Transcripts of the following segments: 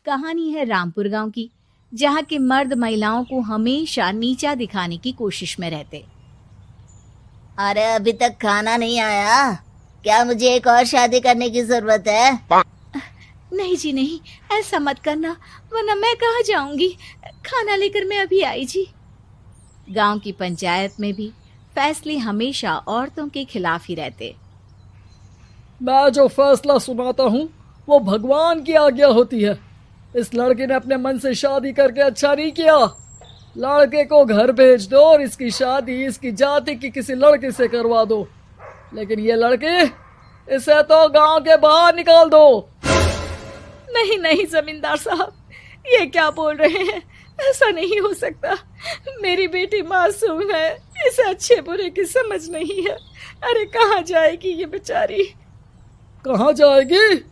कहानी है रामपुर गांव की, जहां के मर्द महिलाओं को हमेशा नीचा दिखाने की कोशिश में रहते। अरे अभी तक खाना नहीं आया क्या? मुझे एक और शादी करने की जरूरत है। नहीं जी नहीं, ऐसा मत करना, वरना मैं कहाँ जाऊंगी। खाना लेकर मैं अभी आई जी। गांव की पंचायत में भी फैसले हमेशा औरतों के खिलाफ ही रहते। मैं जो फैसला सुनाता हूँ वो भगवान की आज्ञा होती है। इस लड़के ने अपने मन से शादी करके अच्छा नहीं किया। लड़के को घर भेज दो और इसकी शादी इसकी जाति की किसी लड़के से करवा दो, लेकिन ये लड़की, इसे तो गांव के बाहर निकाल दो। नहीं नहीं जमींदार साहब, ये क्या बोल रहे हैं? ऐसा नहीं हो सकता। मेरी बेटी मासूम है, इसे अच्छे बुरे की समझ नहीं है। अरे कहाँ जाएगी ये बेचारी? कहाँ जाएगी?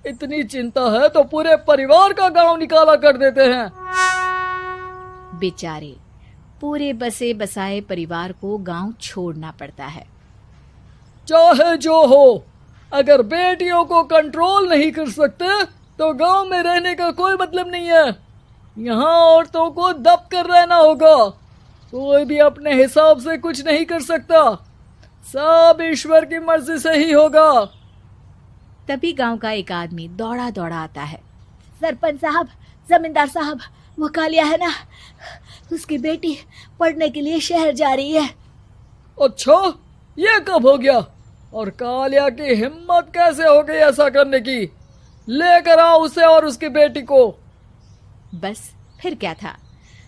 इतनी चिंता है तो पूरे परिवार का गांव निकाला कर देते हैं। बेचारे पूरे बसे बसाए परिवार को गांव छोड़ना पड़ता है। चाहे जो हो, अगर बेटियों को कंट्रोल नहीं कर सकते तो गांव में रहने का कोई मतलब नहीं है। यहाँ औरतों को दब कर रहना होगा। कोई भी अपने हिसाब से कुछ नहीं कर सकता, सब ईश्वर की मर्जी से ही होगा। तभी गांव का एक आदमी दौड़ा दौड़ा आता है। सरपंच साहब, जमींदार साहब, वो कालिया है ना, उसकी बेटी पढ़ने के लिए शहर जा रही है। अच्छा, ये कब हो गया? और कालिया की हिम्मत कैसे हो गई ऐसा करने की? लेकर आओ उसे और उसकी बेटी को। बस फिर क्या था,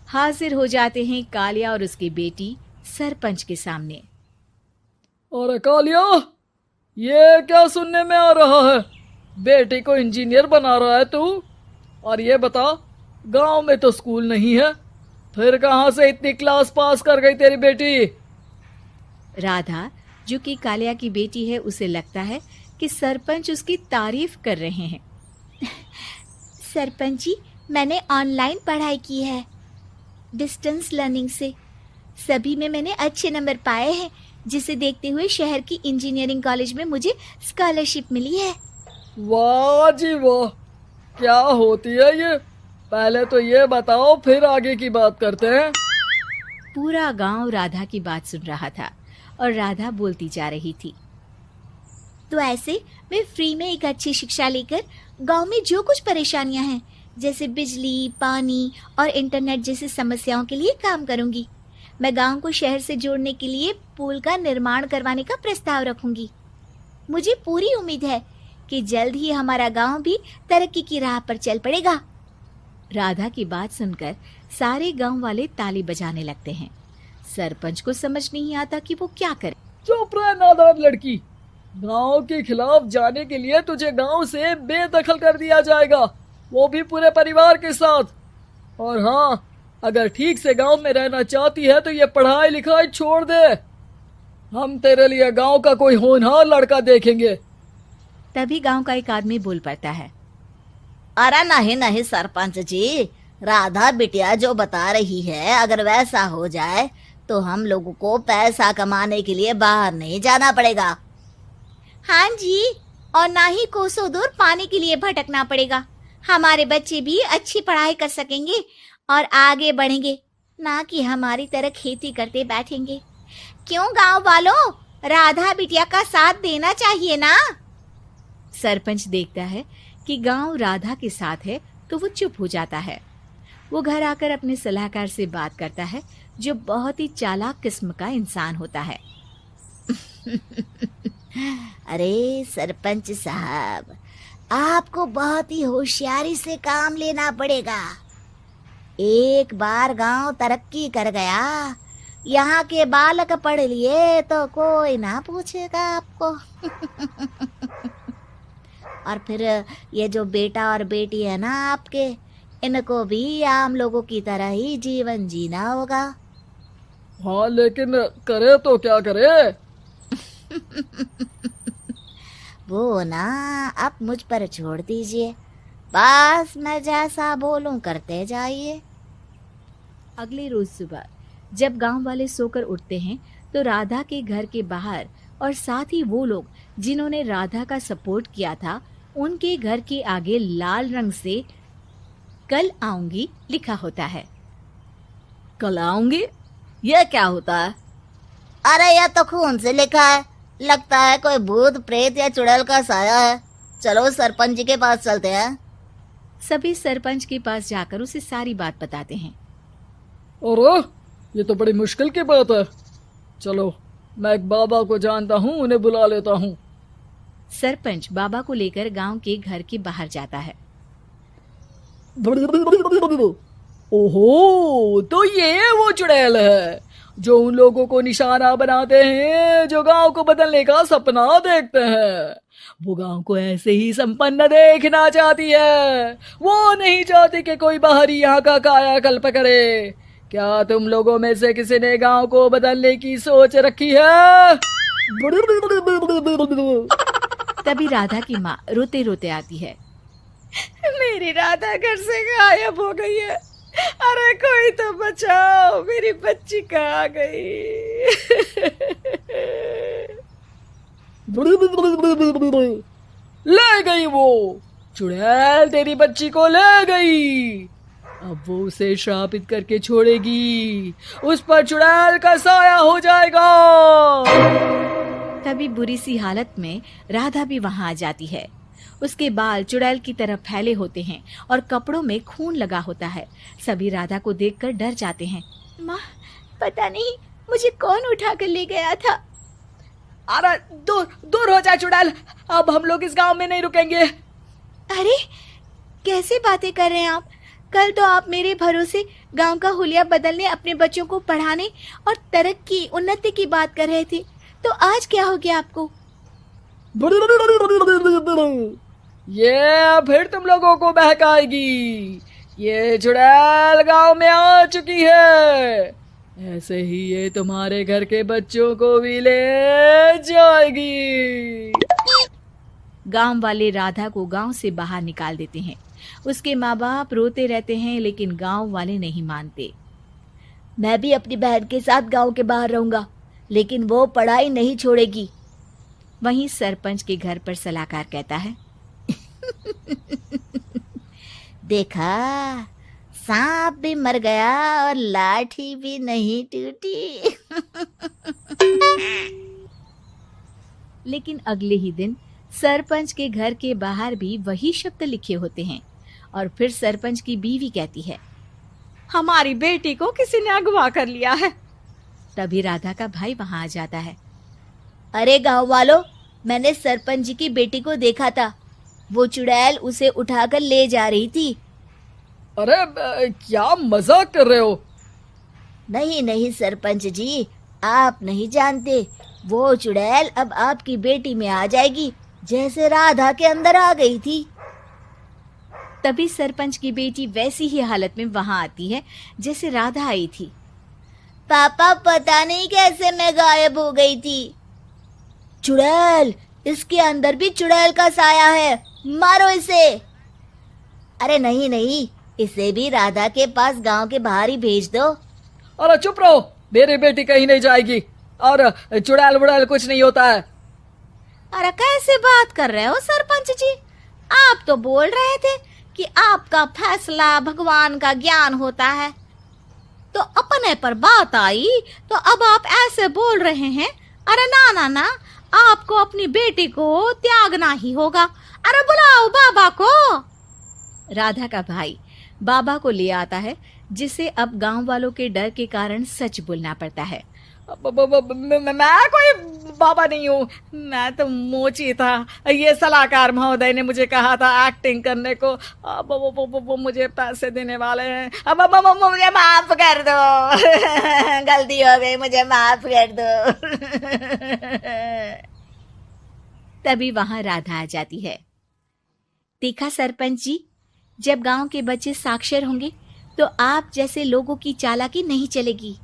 हाजिर हो जाते हैं कालिया और उसकी बेटी सरपंच के सामने। अरे कालिया, ये क्या सुनने में आ रहा है? बेटी को इंजीनियर बना रहा है तू? और ये बता, गांव में तो स्कूल नहीं है, फिर कहां से इतनी क्लास पास कर गई तेरी बेटी? राधा, जो कि कालिया की बेटी है, उसे लगता है कि सरपंच उसकी तारीफ कर रहे हैं। सरपंच जी, मैंने ऑनलाइन पढ़ाई की है, डिस्टेंस लर्निंग से। सभी में मैंने अच्छे नंबर पाए हैं, जिसे देखते हुए शहर की इंजीनियरिंग कॉलेज में मुझे स्कॉलरशिप मिली है। वाह जी वाह, क्या होती है ये? पहले तो ये बताओ, फिर आगे की बात करते हैं। पूरा गांव राधा की बात सुन रहा था और राधा बोलती जा रही थी। तो ऐसे मैं फ्री में एक अच्छी शिक्षा लेकर गांव में जो कुछ परेशानियां हैं, जैसे बिजली, पानी और इंटरनेट जैसी समस्याओं के लिए काम करूंगी। मैं गांव को शहर से जोड़ने के लिए पुल का निर्माण करवाने का प्रस्ताव रखूंगी। मुझे पूरी उम्मीद है कि जल्द ही हमारा गांव भी तरक्की की राह पर चल पड़ेगा। राधा की बात सुनकर सारे गांव वाले ताली बजाने लगते हैं। सरपंच को समझ नहीं आता कि वो क्या करे। चुप रह नादान लड़की, गांव के खिलाफ जाने के लिए तुझे गांव से बेदखल कर दिया जाएगा, वो भी पूरे परिवार के साथ। और हाँ, अगर ठीक से गांव में रहना चाहती है तो ये पढ़ाई लिखाई छोड़ दे। हम तेरे लिए गांव का कोई होनहार लड़का देखेंगे। तभी गांव का एक आदमी बोल पड़ता है। अरे नहीं नहीं सरपंच जी, राधा बिटिया जो बता रही है, अगर वैसा हो जाए तो हम लोगों को पैसा कमाने के लिए बाहर नहीं जाना पड़ेगा। हाँ जी, और ना ही कोसों दूर पानी के लिए भटकना पड़ेगा। हमारे बच्चे भी अच्छी पढ़ाई कर सकेंगे और आगे बढ़ेंगे, ना कि हमारी तरह खेती करते बैठेंगे। क्यों गांव वालों, राधा बिटिया का साथ देना चाहिए ना। सरपंच देखता है कि गांव राधा के साथ है तो वो चुप हो जाता है। वो घर आकर अपने सलाहकार से बात करता है, जो बहुत ही चालाक किस्म का इंसान होता है। अरे सरपंच साहब, आपको बहुत ही होशियारी से काम लेना पड़ेगा। एक बार गांव तरक्की कर गया, यहाँ के बालक पढ़ लिए तो कोई ना पूछेगा आपको। और फिर ये जो बेटा और बेटी है ना आपके, इनको भी आम लोगों की तरह ही जीवन जीना होगा। हाँ, लेकिन करे तो क्या करे? वो ना आप मुझ पर छोड़ दीजिए, बस मैं जैसा बोलूं करते जाइए। अगले रोज सुबह जब गांव वाले सोकर उठते हैं तो राधा के घर के बाहर और साथ ही वो लोग जिन्होंने राधा का सपोर्ट किया था, उनके घर के आगे लाल रंग से कल आऊंगी लिखा होता है। कल आऊंगी, यह क्या होता है? अरे यह तो खून से लिखा है, लगता है कोई भूत प्रेत या चुड़ैल का साया है। चलो सरपंच जी के पास चलते हैं। सभी सरपंच के पास जाकर उसे सारी बात बताते हैं। अरे ये तो बड़ी मुश्किल की बात है। चलो मैं एक बाबा को जानता हूँ, उन्हें बुला लेता हूँ। सरपंच बाबा को लेकर गांव के घर के बाहर जाता है। ओहो, तो ये वो चुड़ैल है जो उन लोगों को निशाना बनाते हैं जो गांव को बदलने का सपना देखते हैं। वो गांव को ऐसे ही संपन्न देखना चाहती है, वो नहीं चाहती कि कोई बाहरी यहाँ का कायाकल्प करे। क्या तुम लोगों में से किसी ने गांव को बदलने की सोच रखी है? तभी राधा की माँ रोते रोते आती है। मेरी राधा घर से गायब हो गई है। अरे कोई तो बचाओ, मेरी बच्ची कहाँ गई? ले गई वो चुड़ैल, तेरी बच्ची को ले गई। अब वो उसे श्रापित करके छोड़ेगी, उस पर चुड़ैल का साया हो जाएगा। तभी बुरी सी हालत में राधा भी वहां आ जाती है। उसके बाल चुड़ैल की तरह फैले होते हैं और कपड़ों में खून लगा होता है। सभी राधा को देखकर डर जाते हैं। माँ, पता नहीं मुझे कौन उठा कर ले गया था। अरे दूर दूर हो जा चुड़ैल, अब हम लोग इस गांव में नहीं रुकेंगे। अरे कैसे बातें कर रहे हैं आप? कल तो आप मेरे भरोसे गांव का हुलिया बदलने, अपने बच्चों को पढ़ाने और तरक्की उन्नति की बात कर रहे थे, तो आज क्या हो गया आपको? ये फिर तुम लोगों को बहकाएगी। ये चुड़ैल गांव में आ चुकी है, ऐसे ही ये तुम्हारे घर के बच्चों को भी ले जाएगी। गांव वाले राधा को गांव से बाहर निकाल देते हैं। उसके माँ बाप रोते रहते हैं, लेकिन गांव वाले नहीं मानते। मैं भी अपनी बहन के साथ गांव के बाहर रहूंगा, लेकिन वो पढ़ाई नहीं छोड़ेगी। वहीं सरपंच के घर पर सलाहकार कहता है। देखा, सांप भी मर गया और लाठी भी नहीं टूटी। लेकिन अगले ही दिन सरपंच के घर के बाहर भी वही शब्द लिखे होते हैं। और फिर सरपंच की बीवी कहती है, हमारी बेटी को किसी ने अगवा कर लिया है। तभी राधा का भाई वहां आ जाता है। अरे गांव वालों, मैंने सरपंच जी की बेटी को देखा था। वो चुड़ैल उसे उठाकर ले जा रही थी। अरे क्या मजाक कर रहे हो? नहीं नहीं सरपंच जी, आप नहीं जानते। वो चुड़ैल अब आपकी बेटी में आ जाएगी, जैसे राधा के अंदर आ गई थी। तभी सरपंच की बेटी वैसी ही हालत में वहां आती है जैसे राधा आई थी। पापा, पता नहीं कैसे मैं गायब हो गई थी। चुड़ैल, इसके अंदर भी चुड़ैल का साया है, मारो इसे। अरे नहीं नहीं, इसे भी राधा के पास गांव के बाहर ही भेज दो। अरे चुप रहो, मेरी बेटी कहीं नहीं जाएगी और चुड़ैल वुड़ैल कुछ नहीं होता है। अरे कैसे बात कर रहे हो सरपंच जी? आप तो बोल रहे थे कि आपका फैसला भगवान का ज्ञान होता है, तो अपने पर बात आई तो अब आप ऐसे बोल रहे हैं। अरे ना ना ना, आपको अपनी बेटी को त्यागना ही होगा। अरे बुलाओ बाबा को। राधा का भाई बाबा को ले आता है, जिसे अब गांव वालों के डर के कारण सच बोलना पड़ता है। मैं कोई बाबा नहीं हूँ, मैं तो मोची था। ये सलाहकार महोदय ने मुझे कहा था एक्टिंग करने को। अब वो मुझे पैसे देने वाले हैं। अब मुझे माफ कर दो। गलती हो गई, मुझे माफ कर दो। तभी वहां राधा आ जाती है। देखा सरपंच जी, जब गांव के बच्चे साक्षर होंगे तो आप जैसे लोगों की चालाकी नहीं चलेगी।